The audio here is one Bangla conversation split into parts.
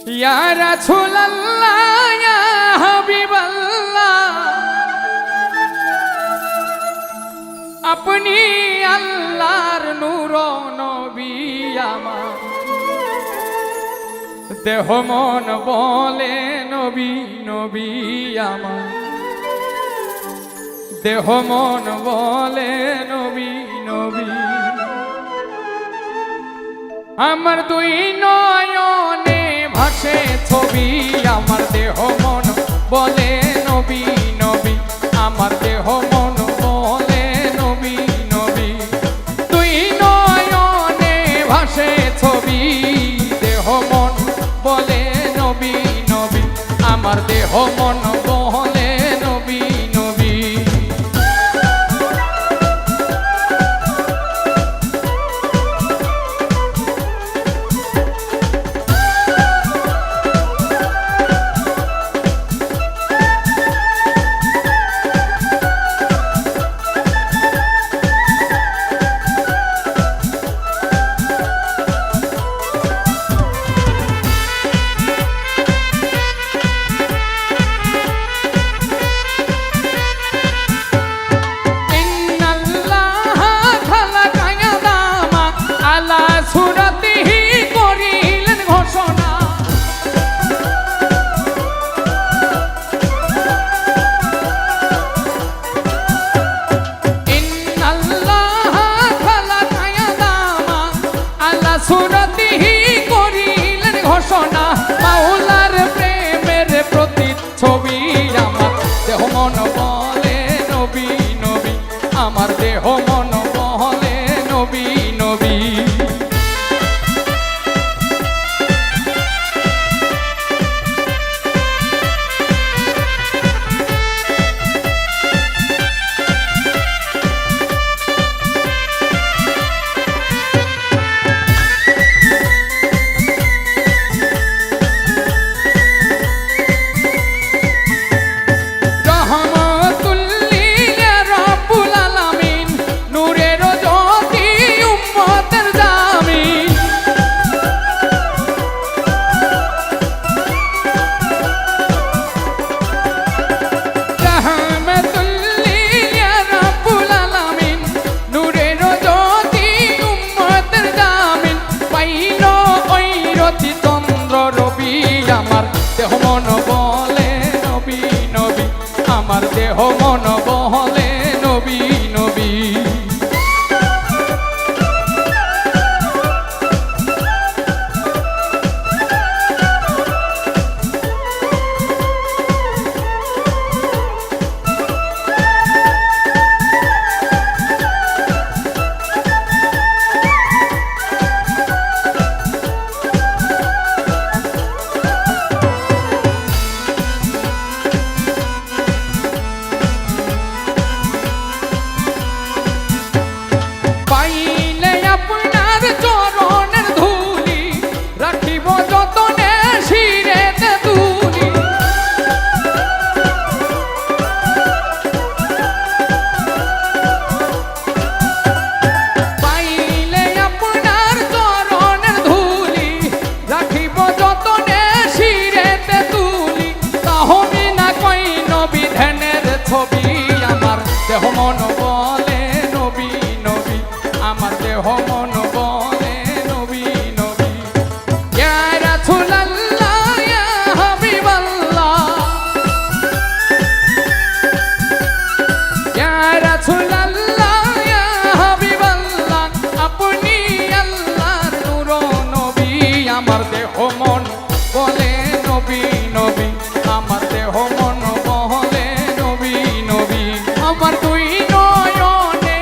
ইয়া রাসূলুল্লাহ ইয়া হাবিবাল্লাহ আপনি আল্লাহর নূর নবী আমার দেহ মন বলে নবী নবী আমার দেহ মন বলে নবী নবী আমার দুই নয়নে ভাসে ছবি আমার দেহ মন বলে নবী নবী আমার দেহ মন বলে নবী নবী দুই নয়নে ভাসে ছবি দেহ মন বলে নবী নবী আমার দেহ মন বলে নবী নবী সুরতিহি করিলেন ঘোষণা মাওলার প্রেমের প্রতিচ্ছবি আমার দেহ মন বলে নবী নবী আমার দেহ মন বলে নবী নবী আমার দেহ মন বলে নবী নবী আমার দেহ মন বলে নবী নবী ছবি আমার দেহ মন বলে নবী নবী আমার দেহ মন বলে নবী নবী ইয়া রাসূলুল্লাহ ইয়া হাবিবাল্লাহ ইয়া রাসূলুল্লাহ ইয়া হাবিবাল্লাহ আপনি আল্লাহর নূর নবী আমার দেহ মন বলে নবী নবী আমার দেহ মন আমার দুই নয়নে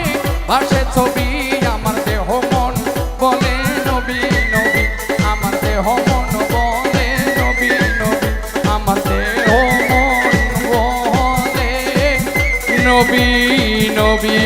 ভাসে ছবি আমার দেহ মন বলে নবী নবী আমার দেহ মন বলে নবী নবী আমার দেহ মন বলে নবী নবী